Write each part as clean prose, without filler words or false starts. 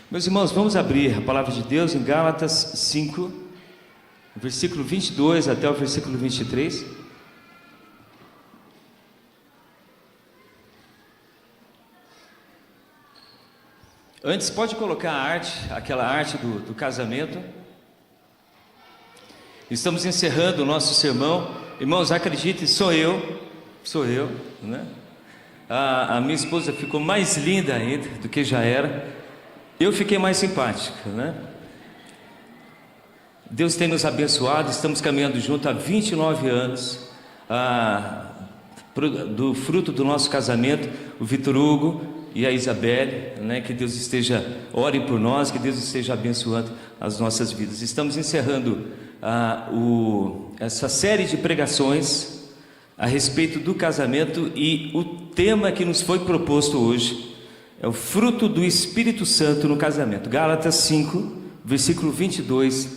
Meus irmãos, vamos abrir a palavra de Deus em Gálatas 5, versículo 22 até o versículo 23. Antes, pode colocar a arte, aquela arte do casamento. Estamos encerrando o nosso sermão. Irmãos, acreditem, sou eu, né? A minha esposa ficou mais linda ainda do que já era. Eu fiquei mais simpático, né? Deus tem nos abençoado, estamos caminhando junto há 29 anos, do fruto do nosso casamento, o Vitor Hugo e a Isabelle, né? Que Deus ore por nós, que Deus esteja abençoando as nossas vidas. Estamos encerrando essa série de pregações a respeito do casamento, e o tema que nos foi proposto hoje é o fruto do Espírito Santo no casamento. Gálatas 5, versículo 22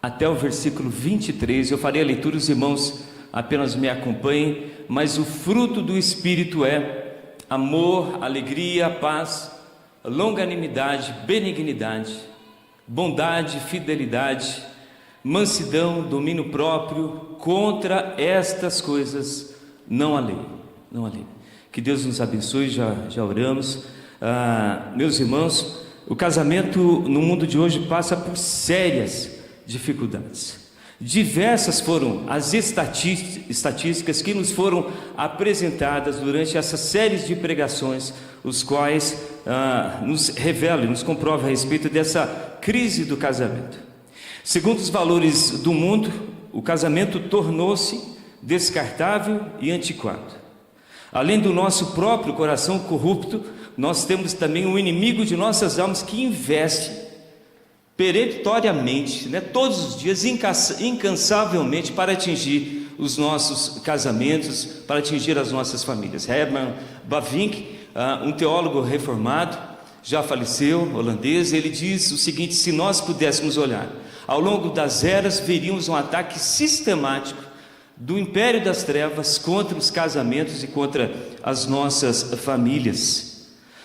até o versículo 23. Eu farei a leitura, os irmãos apenas me acompanhem. Mas o fruto do Espírito é amor, alegria, paz, longanimidade, benignidade, bondade, fidelidade, mansidão, domínio próprio. Contra estas coisas não há lei. Não há lei. Que Deus nos abençoe. Já oramos. Meus irmãos, o casamento no mundo de hoje passa por sérias dificuldades. Diversas foram as estatísticas que nos foram apresentadas durante essas séries de pregações, os quais nos revelam e nos comprovam a respeito dessa crise do casamento. Segundo os valores do mundo, o casamento tornou-se descartável e antiquado. Além do nosso próprio coração corrupto, nós temos também um inimigo de nossas almas que investe peremptoriamente, né, todos os dias, incansavelmente, para atingir os nossos casamentos, para atingir as nossas famílias. Herman Bavinck, um teólogo reformado, já faleceu, holandês, ele diz o seguinte: se nós pudéssemos olhar ao longo das eras, veríamos um ataque sistemático do império das trevas contra os casamentos e contra as nossas famílias.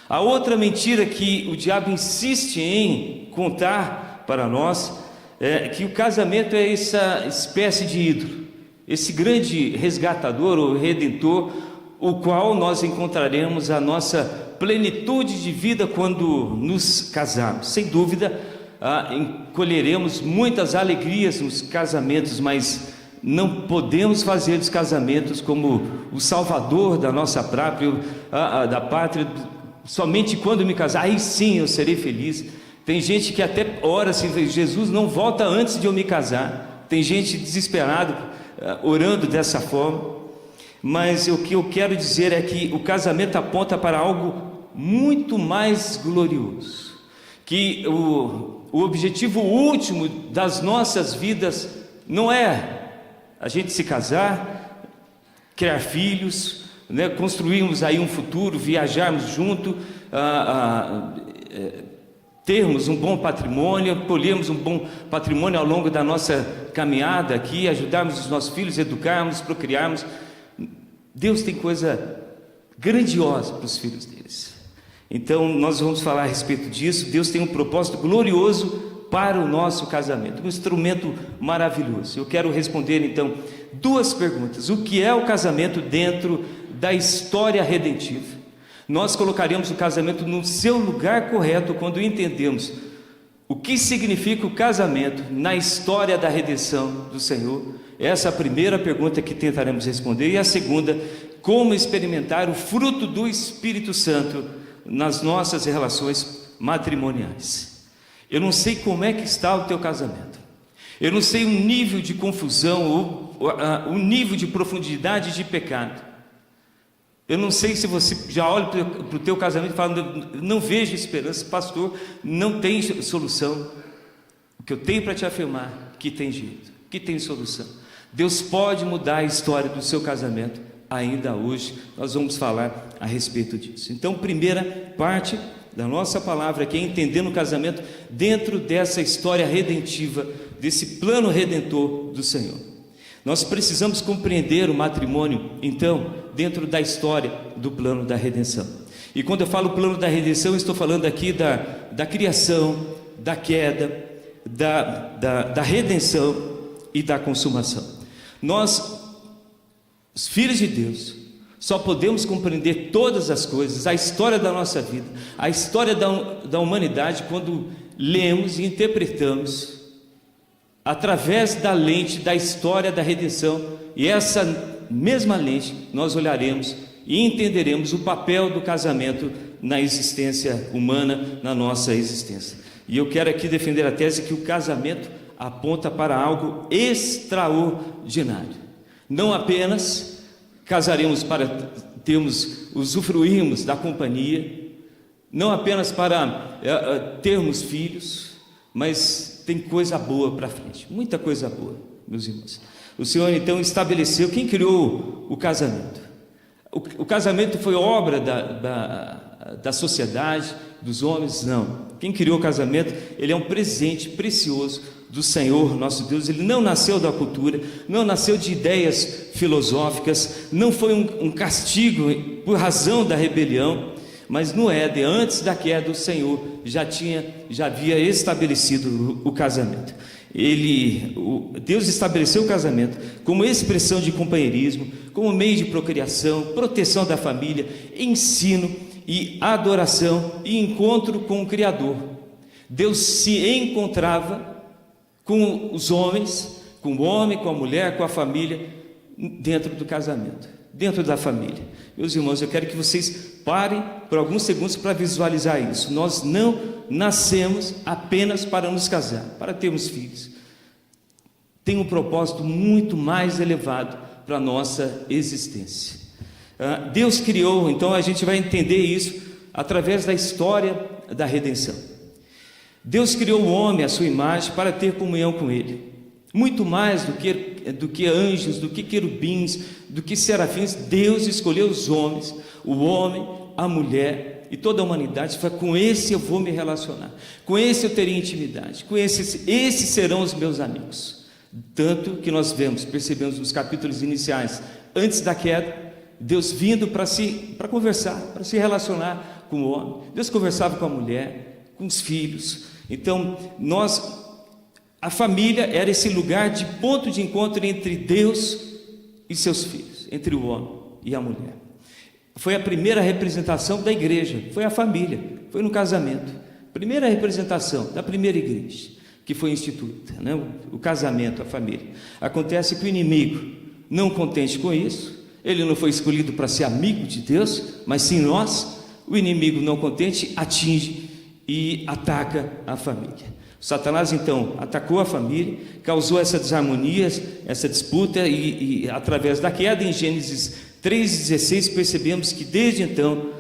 A outra mentira que o diabo insiste em contar para nós é que o casamento é essa espécie de ídolo, esse grande resgatador ou redentor, o qual nós encontraremos a nossa plenitude de vida quando nos casarmos. Sem dúvida, colheremos muitas alegrias nos casamentos, mas não podemos fazer dos casamentos como o salvador da nossa da pátria. Somente quando me casar, aí sim eu serei feliz. Tem gente que até ora assim: Jesus, não volta antes de eu me casar. Tem gente desesperada orando dessa forma. Mas o que eu quero dizer é que o casamento aponta para algo muito mais glorioso, que o objetivo último das nossas vidas não é a gente se casar, criar filhos, né, construirmos aí um futuro, viajarmos junto, termos um bom patrimônio, colhermos um bom patrimônio ao longo da nossa caminhada aqui, ajudarmos os nossos filhos, educarmos, procriarmos. Deus tem coisa grandiosa para os filhos deles. Então nós vamos falar a respeito disso. Deus tem um propósito glorioso para o nosso casamento, um instrumento maravilhoso. Eu quero responder então duas perguntas: o que é o casamento dentro da história redentiva? Nós colocaremos o casamento no seu lugar correto quando entendemos o que significa o casamento na história da redenção do Senhor. Essa é a primeira pergunta que tentaremos responder. E a segunda: como experimentar o fruto do Espírito Santo nas nossas relações matrimoniais. Eu não sei como é que está o teu casamento, eu não sei o nível de confusão, o nível de profundidade de pecado. Eu não sei se você já olha para o teu casamento e fala: não vejo esperança, pastor, não tem solução. O que eu tenho para te afirmar é que tem jeito, que tem solução. Deus pode mudar a história do seu casamento ainda hoje. Nós vamos falar a respeito disso. Então, primeira parte da nossa palavra aqui é entendendo o casamento dentro dessa história redentiva, desse plano redentor do Senhor. Nós precisamos compreender o matrimônio, então, dentro da história do plano da redenção. E quando eu falo plano da redenção, eu estou falando aqui da criação, da queda, da redenção e da consumação. Nós, os filhos de Deus, só podemos compreender todas as coisas, a história da nossa vida, a história da humanidade, quando lemos e interpretamos através da lente da história da redenção. E essa mesma lente nós olharemos e entenderemos o papel do casamento na existência humana, na nossa existência. E eu quero aqui defender a tese que o casamento aponta para algo extraordinário. Não apenas casaremos para usufruirmos da companhia, não apenas para termos filhos, mas tem coisa boa para frente, muita coisa boa, meus irmãos. O Senhor então estabeleceu, quem criou o casamento? O casamento foi obra da sociedade, dos homens? Não. Quem criou o casamento, ele é um presente precioso do Senhor nosso Deus. Ele não nasceu da cultura, não nasceu de ideias filosóficas, não foi um castigo por razão da rebelião, mas no Éden, antes da queda, o Senhor já havia estabelecido o casamento. Deus estabeleceu o casamento como expressão de companheirismo, como meio de procriação, proteção da família, ensino e adoração e encontro com o Criador. Deus se encontrava com os homens, com o homem, com a mulher, com a família, dentro do casamento, dentro da família. Meus irmãos, eu quero que vocês parem por alguns segundos para visualizar isso. Nós não nascemos apenas para nos casar, para termos filhos. Tem um propósito muito mais elevado para a nossa existência. Deus criou, então a gente vai entender isso através da história da redenção. Deus criou o homem à sua imagem para ter comunhão com ele, muito mais do que anjos, do que querubins, do que serafins. Deus escolheu os homens, o homem, a mulher e toda a humanidade. Foi com esse eu vou me relacionar, com esse eu terei intimidade, com esses serão os meus amigos. Tanto que nós percebemos nos capítulos iniciais, antes da queda, Deus vindo para conversar, para se relacionar com o homem. Deus conversava com a mulher, com os filhos. Então, a família era esse lugar de ponto de encontro entre Deus e seus filhos, entre o homem e a mulher. Foi a primeira representação da igreja, foi a família, foi no casamento. Primeira representação da primeira igreja que foi instituída, né? O casamento, a família. Acontece que o inimigo, não contente com isso, ele não foi escolhido para ser amigo de Deus, mas sim nós. O inimigo, não contente, atinge e ataca a família. Satanás então atacou a família, causou essa desarmonia, essa disputa, e através da queda, em Gênesis 3,16, percebemos que desde então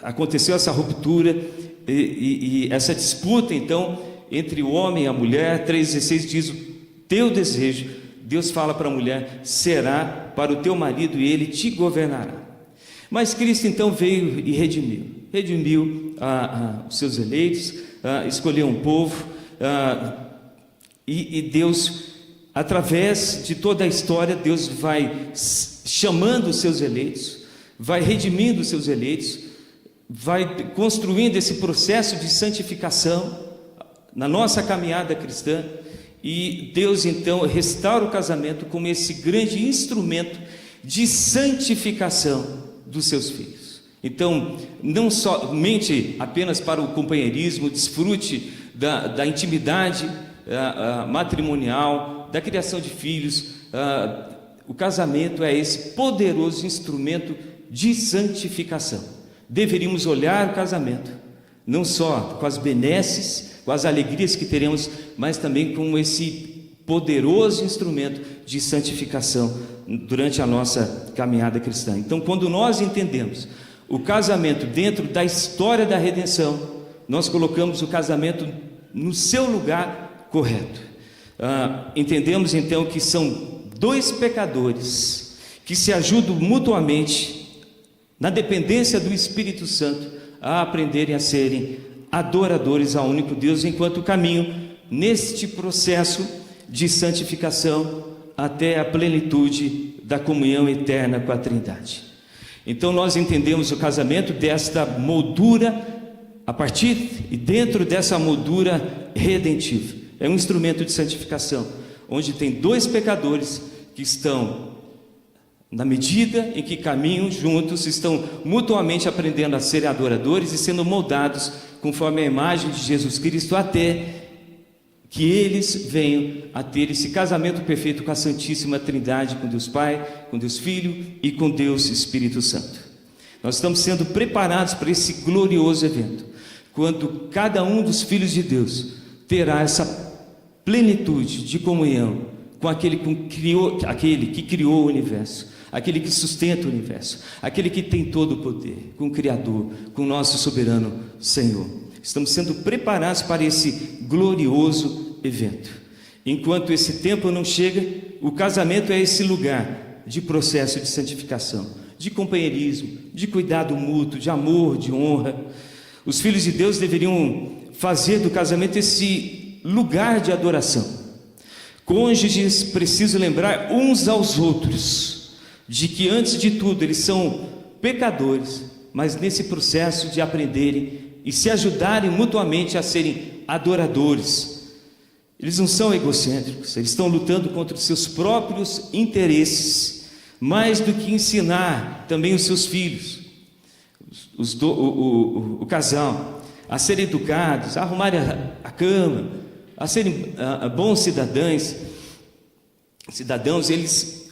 aconteceu essa ruptura e essa disputa então entre o homem e a mulher. 3,16 diz: o teu desejo, Deus fala para a mulher, será para o teu marido e ele te governará. Mas Cristo então veio e redimiu os seus eleitos, escolheu um povo, e Deus, através de toda a história, Deus vai chamando os seus eleitos, vai redimindo os seus eleitos, vai construindo esse processo de santificação na nossa caminhada cristã. E Deus então restaura o casamento como esse grande instrumento de santificação dos seus filhos. Então, não somente apenas para o companheirismo, desfrute da intimidade matrimonial, da criação de filhos, o casamento é esse poderoso instrumento de santificação. Deveríamos olhar o casamento não só com as benesses, com as alegrias que teremos, mas também com esse poderoso instrumento de santificação durante a nossa caminhada cristã. Então, quando nós entendemos o casamento dentro da história da redenção, nós colocamos o casamento no seu lugar correto. Entendemos então que são dois pecadores que se ajudam mutuamente na dependência do Espírito Santo a aprenderem a serem adoradores ao único Deus, enquanto caminham neste processo de santificação até a plenitude da comunhão eterna com a Trindade. Então nós entendemos o casamento desta moldura, a partir e dentro dessa moldura redentiva. É um instrumento de santificação, onde tem dois pecadores que estão, na medida em que caminham juntos, estão mutuamente aprendendo a serem adoradores e sendo moldados conforme a imagem de Jesus Cristo, até que eles venham a ter esse casamento perfeito com a Santíssima Trindade, com Deus Pai, com Deus Filho e com Deus Espírito Santo. Nós estamos sendo preparados para esse glorioso evento, quando cada um dos filhos de Deus terá essa plenitude de comunhão com aquele que criou o universo, aquele que sustenta o universo, aquele que tem todo o poder, com o Criador, com o nosso soberano Senhor. Estamos sendo preparados para esse glorioso evento. Enquanto esse tempo não chega, o casamento é esse lugar de processo de santificação, de companheirismo, de cuidado mútuo, de amor, de honra. Os filhos de Deus deveriam fazer do casamento esse lugar de adoração. Cônjuges precisam lembrar uns aos outros de que, antes de tudo, eles são pecadores, mas nesse processo de aprenderem e se ajudarem mutuamente a serem adoradores. Eles não são egocêntricos, eles estão lutando contra os seus próprios interesses, mais do que ensinar também os seus filhos, o casal, a serem educados, a arrumarem a cama, a serem bons cidadãos.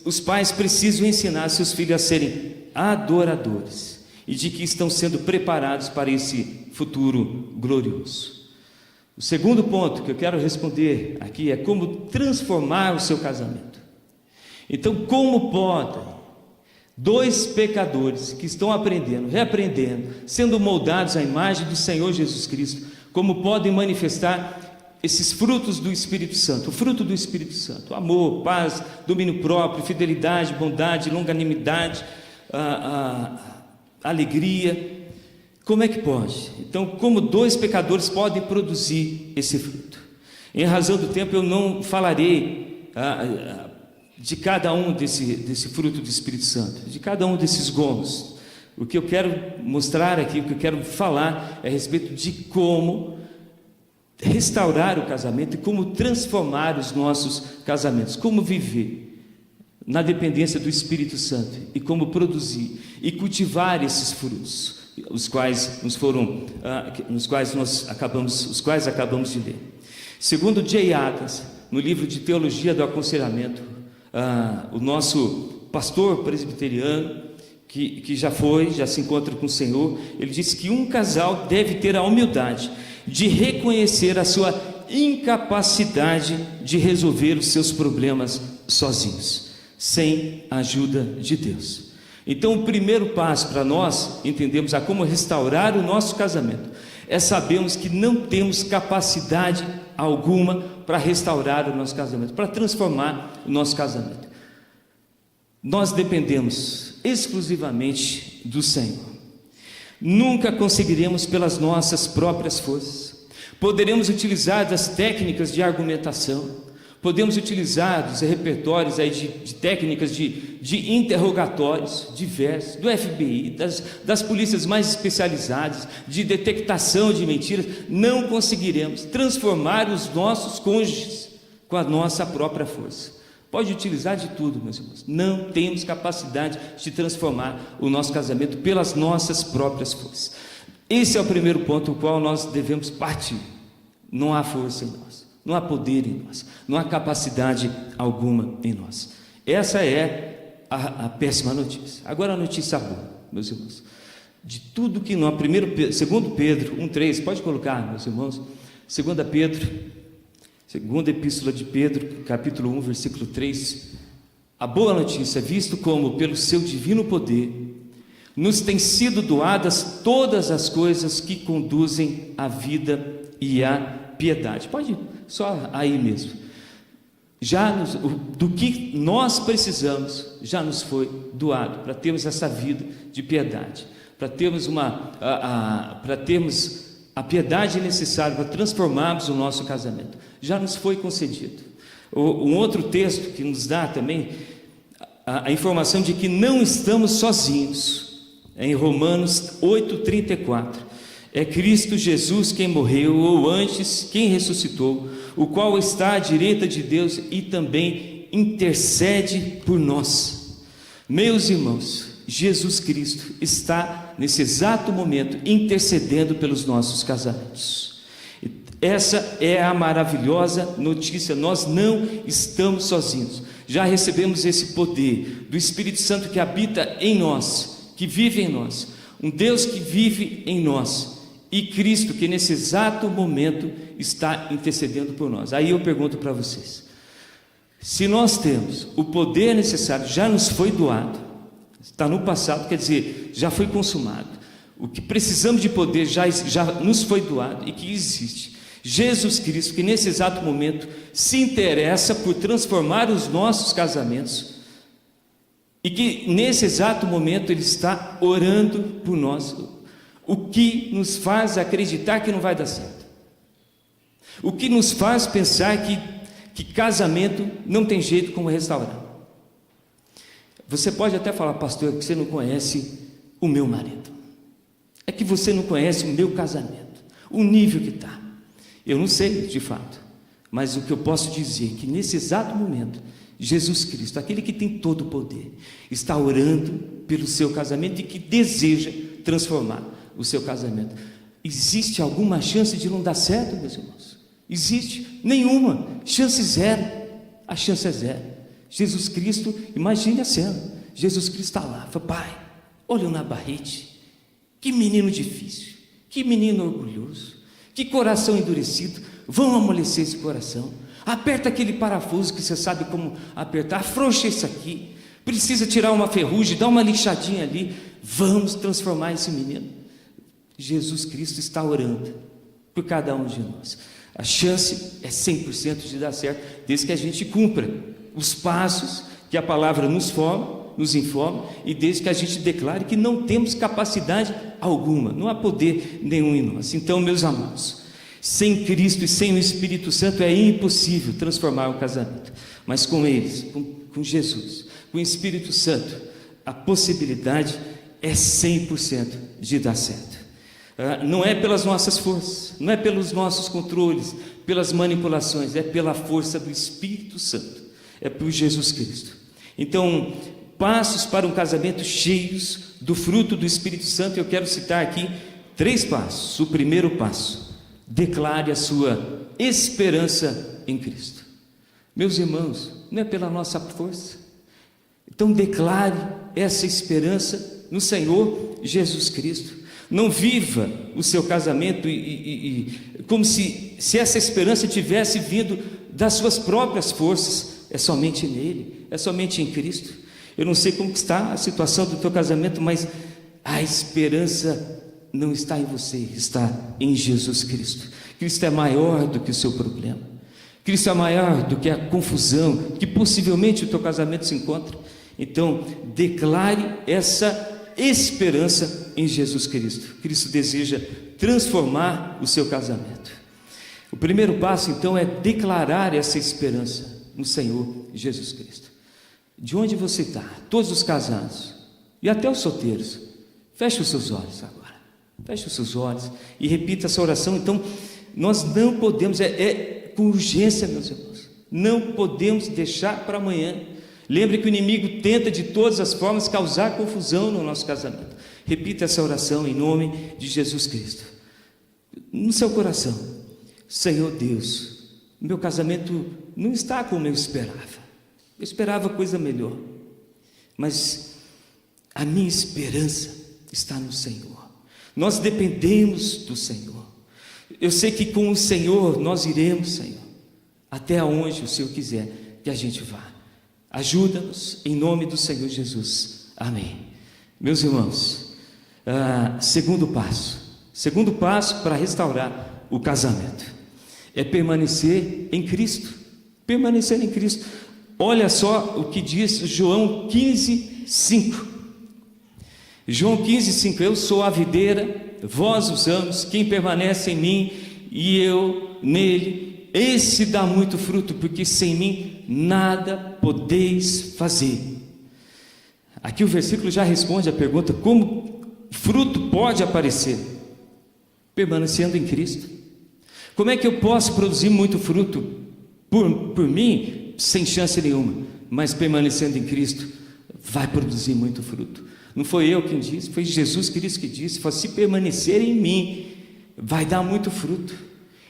Os pais precisam ensinar seus filhos a serem adoradores, e de que estão sendo preparados para esse futuro glorioso. O segundo ponto que eu quero responder aqui é como transformar o seu casamento. Então, como podem dois pecadores que estão aprendendo, reaprendendo, sendo moldados à imagem do Senhor Jesus Cristo, como podem manifestar esses frutos do Espírito Santo? O fruto do Espírito Santo: amor, paz, domínio próprio, fidelidade, bondade, longanimidade, alegria. Como é que pode? Então, como dois pecadores podem produzir esse fruto? Em razão do tempo, eu não falarei de cada um desse fruto do Espírito Santo, de cada um desses gomos. O que eu quero mostrar aqui, o que eu quero falar é a respeito de como restaurar o casamento e como transformar os nossos casamentos, como viver na dependência do Espírito Santo e como produzir e cultivar esses frutos, os quais acabamos de ler. Segundo J. Adams, no livro de Teologia do Aconselhamento, o nosso pastor presbiteriano, que já se encontra com o Senhor, ele disse que um casal deve ter a humildade de reconhecer a sua incapacidade de resolver os seus problemas sozinhos, sem a ajuda de Deus. Então, o primeiro passo para nós entendermos a como restaurar o nosso casamento é sabermos que não temos capacidade alguma para restaurar o nosso casamento, para transformar o nosso casamento. Nós dependemos exclusivamente do Senhor. Nunca conseguiremos pelas nossas próprias forças. Poderemos utilizar das técnicas de argumentação, podemos utilizar dos repertórios aí de técnicas de interrogatórios diversos, do FBI, das polícias mais especializadas, de detectação de mentiras. Não conseguiremos transformar os nossos cônjuges com a nossa própria força. Pode utilizar de tudo, meus irmãos, não temos capacidade de transformar o nosso casamento pelas nossas próprias forças. Esse é o primeiro ponto, o qual nós devemos partir. Não há força em nós, não há poder em nós, não há capacidade alguma em nós. Essa é a péssima notícia. Agora a notícia boa, meus irmãos. De tudo que nós, 2 Pedro 1,3, pode colocar, meus irmãos, 2 Pedro, segunda epístola de Pedro, capítulo 1, versículo 3, a boa notícia: visto como pelo seu divino poder nos têm sido doadas todas as coisas que conduzem à vida e à piedade. Pode só aí mesmo. Do que nós precisamos já nos foi doado para termos essa vida de piedade, para termos a piedade necessária para transformarmos o nosso casamento. Já nos foi concedido. Um outro texto que nos dá também a informação de que não estamos sozinhos. em Romanos 8,34. É Cristo Jesus quem morreu, ou antes, quem ressuscitou, o qual está à direita de Deus e também intercede por nós. Meus irmãos, Jesus Cristo está nesse exato momento intercedendo pelos nossos casamentos. Essa é a maravilhosa notícia: nós não estamos sozinhos, já recebemos esse poder do Espírito Santo que habita em nós, que vive em nós, um Deus que vive em nós, e Cristo que nesse exato momento está intercedendo por nós. Aí eu pergunto para vocês: se nós temos o poder necessário, já nos foi doado, está no passado, quer dizer, já foi consumado, o que precisamos de poder já nos foi doado e que existe Jesus Cristo, que nesse exato momento se interessa por transformar os nossos casamentos, e que nesse exato momento Ele está orando por nós, o que nos faz acreditar que não vai dar certo, o que nos faz pensar que casamento não tem jeito como restaurar. Você pode até falar: pastor, é que você não conhece o meu marido, é que você não conhece o meu casamento, o nível que está. Eu não sei de fato, mas o que eu posso dizer é que nesse exato momento Jesus Cristo, aquele que tem todo o poder, está orando pelo seu casamento e que deseja transformar o seu casamento. Existe alguma chance de não dar certo, meus irmãos? Existe? Nenhuma. Chance zero. A chance é zero. Jesus Cristo, imagine a cena, Jesus Cristo está lá, fala: pai, olha o Nabarrete, que menino difícil, que menino orgulhoso, que coração endurecido, vão amolecer esse coração, aperta aquele parafuso que você sabe como apertar, afrouxa isso aqui, precisa tirar uma ferrugem, dá uma lixadinha ali, vamos transformar esse menino. Jesus Cristo está orando por cada um de nós. A chance é 100% de dar certo, desde que a gente cumpra os passos que a palavra nos informa, e desde que a gente declare que não temos capacidade alguma, não há poder nenhum em nós. Então, meus amados, sem Cristo e sem o Espírito Santo é impossível transformar o casamento, mas com eles, com Jesus, com o Espírito Santo, a possibilidade é 100% de dar certo. Não é pelas nossas forças, não é pelos nossos controles, pelas manipulações, é pela força do Espírito Santo, é por Jesus Cristo. Então, passos para um casamento cheios do fruto do Espírito Santo, eu quero citar aqui 3 passos. O primeiro passo: declare a sua esperança em Cristo. Meus irmãos, não é pela nossa força, então declare essa esperança no Senhor Jesus Cristo. Não viva o seu casamento como se essa esperança tivesse vindo das suas próprias forças. É somente nele, é somente em Cristo. Eu não sei como está a situação do teu casamento, mas a esperança não está em você, está em Jesus Cristo. Cristo é maior do que o seu problema, Cristo é maior do que a confusão que possivelmente o teu casamento se encontra. Então, declare essa esperança em Jesus Cristo. Cristo deseja transformar o seu casamento. O primeiro passo, então, é declarar essa esperança no Senhor Jesus Cristo. De onde você está, todos os casados e até os solteiros, feche os seus olhos agora, feche os seus olhos e repita essa oração. Então, nós não podemos, com urgência, meus irmãos, não podemos deixar para amanhã. Lembre que o inimigo tenta de todas as formas causar confusão no nosso casamento. Repita essa oração em nome de Jesus Cristo, no seu coração: Senhor Deus, meu casamento não está como eu esperava coisa melhor, mas a minha esperança está no Senhor, nós dependemos do Senhor, eu sei que com o Senhor nós iremos, Senhor, até onde o Senhor quiser que a gente vá. Ajuda-nos em nome do Senhor Jesus, amém. Meus irmãos, segundo passo para restaurar o casamento é permanecer em Cristo. Permanecer em Cristo. Olha só o que diz João 15:5. João 15:5: eu sou a videira, vós os ramos, quem permanece em mim e eu nele, esse dá muito fruto, porque sem mim nada podeis fazer. Aqui o versículo já responde a pergunta: como fruto pode aparecer? Permanecendo em Cristo. Como é que eu posso produzir muito fruto por mim, sem chance nenhuma, mas permanecendo em Cristo, vai produzir muito fruto. Não foi eu quem disse, foi Jesus Cristo que disse, se permanecer em mim, vai dar muito fruto,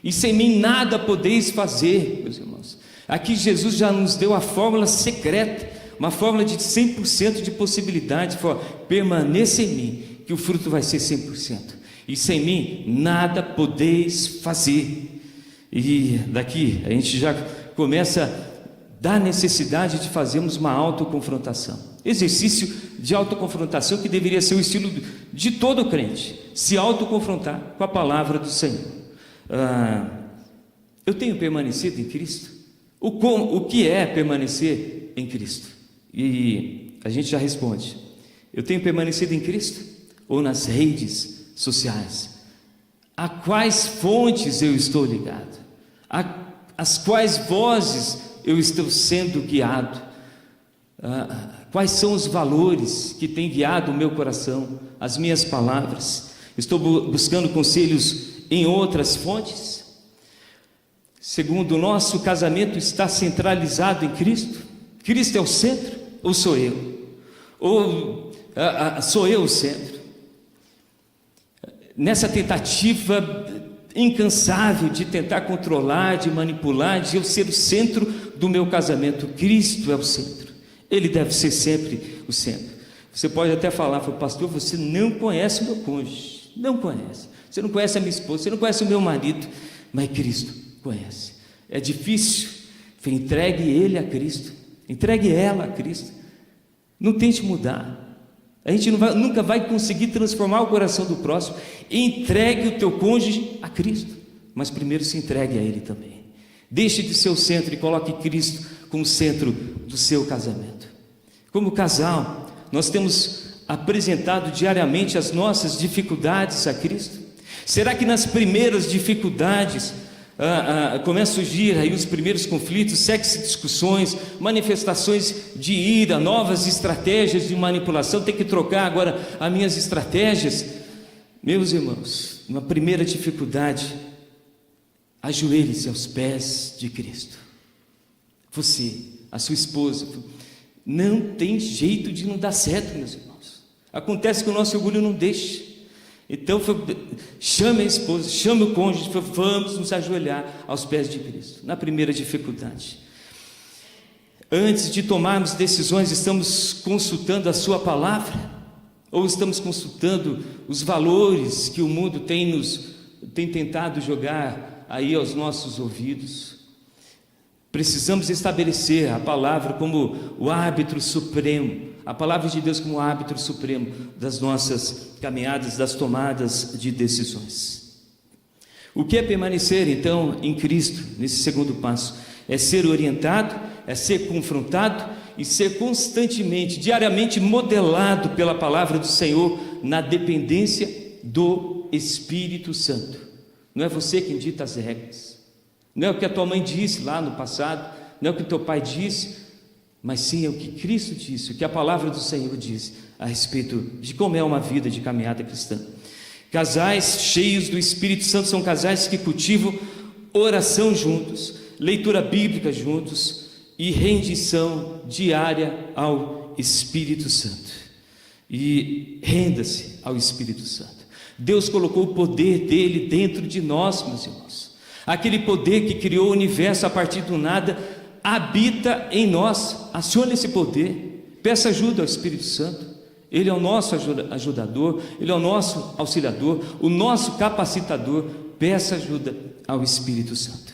e sem mim nada podeis fazer, meus irmãos. Aqui Jesus já nos deu a fórmula secreta, uma fórmula de 100% de possibilidade, permaneça em mim, que o fruto vai ser 100%, e sem mim nada podeis fazer. E daqui a gente já começa da necessidade de fazermos uma autoconfrontação, exercício de autoconfrontação que deveria ser o estilo de todo crente, se autoconfrontar com a palavra do Senhor. Eu tenho permanecido em Cristo? O que é permanecer em Cristo? E a gente já responde: eu tenho permanecido em Cristo ou nas redes sociais? A quais fontes eu estou ligado? As quais vozes eu estou sendo guiado? Quais são os valores que têm guiado o meu coração, as minhas palavras? Estou buscando conselhos em outras fontes? Segundo, o nosso casamento está centralizado em Cristo? Cristo é o centro ou sou eu? Ou sou eu o centro? Nessa tentativa incansável de tentar controlar, de manipular, de eu ser o centro do meu casamento, Cristo é o centro, Ele deve ser sempre o centro. Você pode até falar, pastor, você não conhece o meu cônjuge, não conhece, você não conhece a minha esposa, você não conhece o meu marido, mas Cristo conhece. É difícil, entregue ele a Cristo, entregue ela a Cristo, não tente mudar. A gente nunca vai conseguir transformar o coração do próximo. Entregue o teu cônjuge a Cristo, mas primeiro se entregue a Ele também. Deixe de ser o centro e coloque Cristo como centro do seu casamento. Como casal, nós temos apresentado diariamente as nossas dificuldades a Cristo. Será que nas primeiras dificuldades começa a surgir aí os primeiros conflitos, sexo, discussões, manifestações de ira, novas estratégias de manipulação? Tem que trocar agora as minhas estratégias. Meus irmãos, uma primeira dificuldade, ajoelhe-se aos pés de Cristo. Você, a sua esposa, não tem jeito de não dar certo, meus irmãos. Acontece que o nosso orgulho não deixa. Então, chame a esposa, chame o cônjuge, vamos nos ajoelhar aos pés de Cristo. Na primeira dificuldade, antes de tomarmos decisões, estamos consultando a sua palavra? Ou estamos consultando os valores que o mundo tem tentado jogar aí aos nossos ouvidos? Precisamos estabelecer a palavra como o árbitro supremo, a palavra de Deus como o árbitro supremo das nossas caminhadas, das tomadas de decisões. O que é permanecer então em Cristo? Nesse segundo passo, é ser orientado, é ser confrontado e ser constantemente, diariamente modelado pela palavra do Senhor na dependência do Espírito Santo. Não é você quem dita as regras, não é o que a tua mãe disse lá no passado, não é o que teu pai disse, mas sim é o que Cristo disse, o que a palavra do Senhor diz a respeito de como é uma vida de caminhada cristã. Casais cheios do Espírito Santo são casais que cultivam oração juntos, leitura bíblica juntos e rendição diária ao Espírito Santo. E renda-se ao Espírito Santo. Deus colocou o poder dele dentro de nós, meus irmãos. Aquele poder que criou o universo a partir do nada habita em nós. Acione esse poder, peça ajuda ao Espírito Santo. Ele é o nosso ajudador, Ele é o nosso auxiliador, o nosso capacitador. Peça ajuda ao Espírito Santo.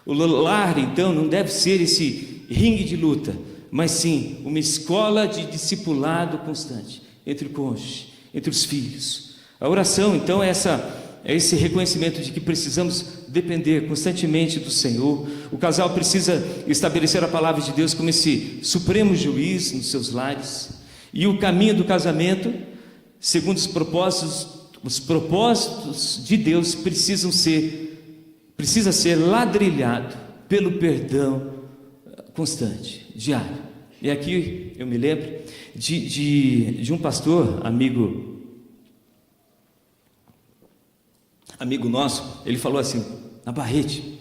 O lar, então, não deve ser esse ringue de luta, mas sim uma escola de discipulado constante entre o cônjuge, entre os filhos. A oração, então, é esse reconhecimento de que precisamos depender constantemente do Senhor. O casal precisa estabelecer a palavra de Deus como esse supremo juiz nos seus lares. E o caminho do casamento, segundo os propósitos de Deus, precisa ser ladrilhado pelo perdão constante, diário. E aqui eu me lembro de um pastor, amigo amigo nosso, ele falou assim: Navarrete,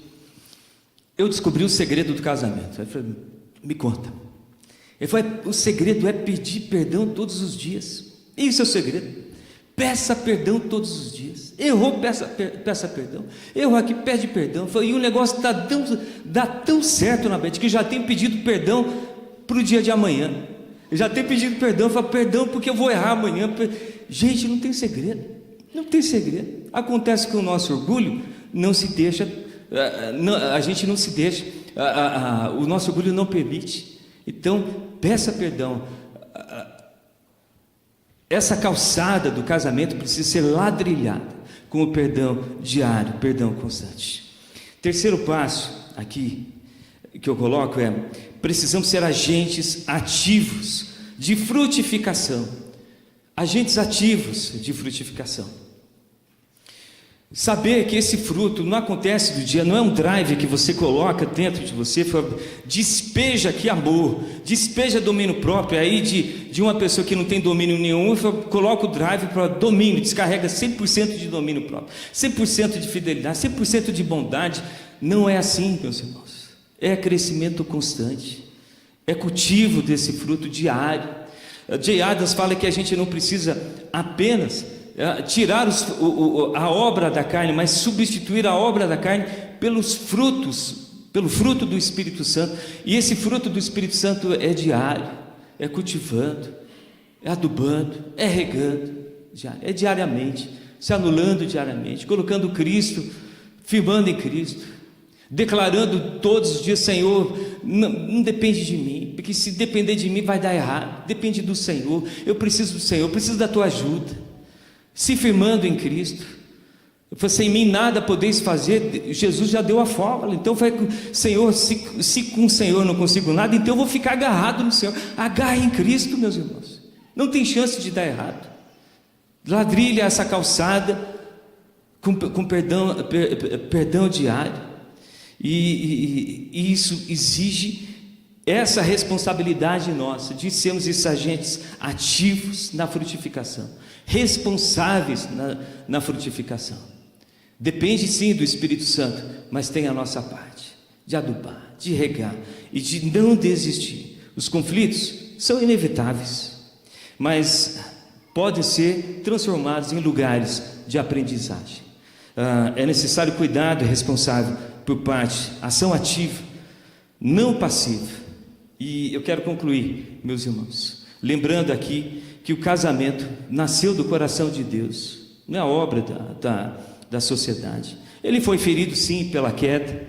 eu descobri o segredo do casamento. Eu falei: me conta. Ele falou: o segredo é pedir perdão todos os dias. Isso é o segredo. Peça perdão todos os dias. Errou, peça perdão. Errou aqui, pede perdão. E o negócio dá tão certo na mente que já tem pedido perdão para o dia de amanhã. Eu já tenho pedido perdão, falo: perdão porque eu vou errar amanhã. Gente, não tem segredo. Não tem segredo. Acontece que o nosso orgulho não se deixa, a gente não se deixa, o nosso orgulho não permite. Então, peça perdão. Essa calçada do casamento precisa ser ladrilhada com o perdão diário, perdão constante. Terceiro passo aqui que eu coloco é: precisamos ser agentes ativos de frutificação. Agentes ativos de frutificação. Saber que esse fruto não acontece do dia, não é um drive que você coloca dentro de você, despeja aqui amor, despeja domínio próprio, aí de uma pessoa que não tem domínio nenhum, coloca o drive para domínio, descarrega 100% de domínio próprio, 100% de fidelidade, 100% de bondade. Não é assim, meus irmãos. É crescimento constante, é cultivo desse fruto diário. J. Adams fala que a gente não precisa apenas tirar a obra da carne, mas substituir a obra da carne pelo fruto do Espírito Santo. E esse fruto do Espírito Santo é diário, é cultivando, é adubando, é regando, é diariamente, se anulando diariamente, colocando Cristo, firmando em Cristo, declarando todos os dias: Senhor, não depende de mim, porque se depender de mim vai dar errado, depende do Senhor, eu preciso do Senhor, eu preciso da tua ajuda. Se firmando em Cristo. Eu falei: sem mim nada podeis fazer. Jesus já deu a fórmula. Então foi: Senhor, se com o Senhor não consigo nada, então eu vou ficar agarrado no Senhor. Agarre em Cristo, meus irmãos, não tem chance de dar errado. Ladrilha essa calçada com perdão diário, e isso exige essa responsabilidade nossa de sermos esses agentes ativos na frutificação, responsáveis na frutificação. Depende sim do Espírito Santo, mas tem a nossa parte de adubar, de regar e de não desistir. Os conflitos são inevitáveis, mas podem ser transformados em lugares de aprendizagem. É necessário cuidado responsável por parte, ação ativa, não passiva. E eu quero concluir, meus irmãos, lembrando aqui que o casamento nasceu do coração de Deus, não é obra da sociedade. Ele foi ferido sim pela queda,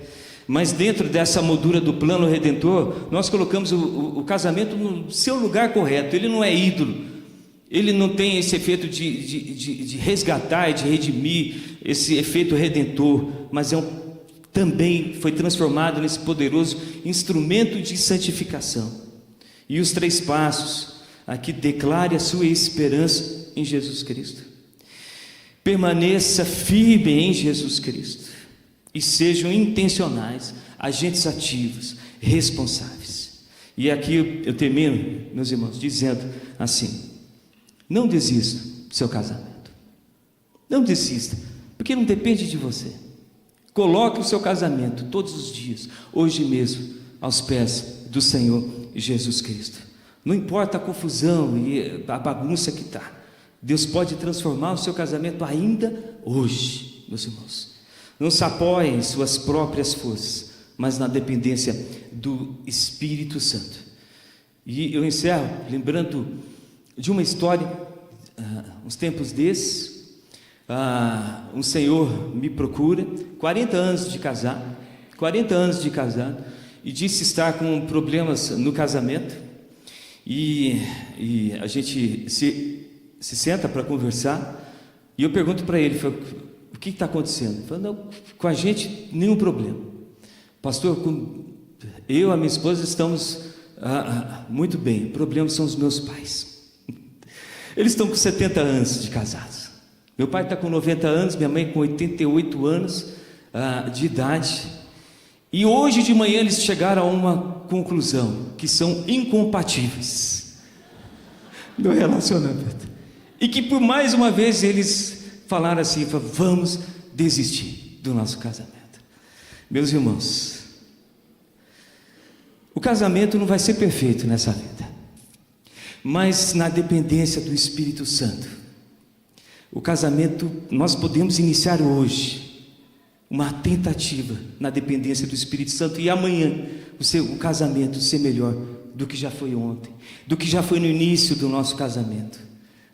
mas dentro dessa moldura do plano redentor, nós colocamos o casamento no seu lugar correto. Ele não é ídolo, ele não tem esse efeito de resgatar e de redimir, esse efeito redentor, mas também foi transformado nesse poderoso instrumento de santificação. E os 3 passos aqui: declare a sua esperança em Jesus Cristo, permaneça firme em Jesus Cristo e sejam intencionais, agentes ativos, responsáveis. E aqui eu termino, meus irmãos, dizendo assim: não desista do seu casamento, não desista, porque não depende de você. Coloque o seu casamento todos os dias, hoje mesmo, aos pés do Senhor Jesus Cristo. Não importa a confusão e a bagunça que está, Deus pode transformar o seu casamento ainda hoje, meus irmãos. Não se apoie em suas próprias forças, mas na dependência do Espírito Santo. E eu encerro lembrando de uma história. Uns tempos desses, um senhor me procura, 40 anos de casado, e disse estar com problemas no casamento, e a gente se senta para conversar, e eu pergunto para ele: o que está acontecendo? Ele falou: não, com a gente nenhum problema, pastor, eu e a minha esposa estamos muito bem, o problema são os meus pais. Eles estão com 70 anos de casados. Meu pai está com 90 anos, minha mãe com 88 anos de idade. E hoje de manhã eles chegaram a uma conclusão: que são incompatíveis no relacionamento. E que por mais uma vez eles falaram assim: vamos desistir do nosso casamento. Meus irmãos, o casamento não vai ser perfeito nessa vida, mas na dependência do Espírito Santo, o casamento nós podemos iniciar hoje, uma tentativa na dependência do Espírito Santo, e amanhã o casamento ser melhor do que já foi ontem, do que já foi no início do nosso casamento,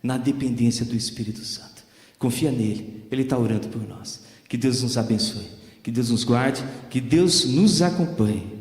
na dependência do Espírito Santo. Confia nele, ele está orando por nós. Que Deus nos abençoe, que Deus nos guarde, que Deus nos acompanhe.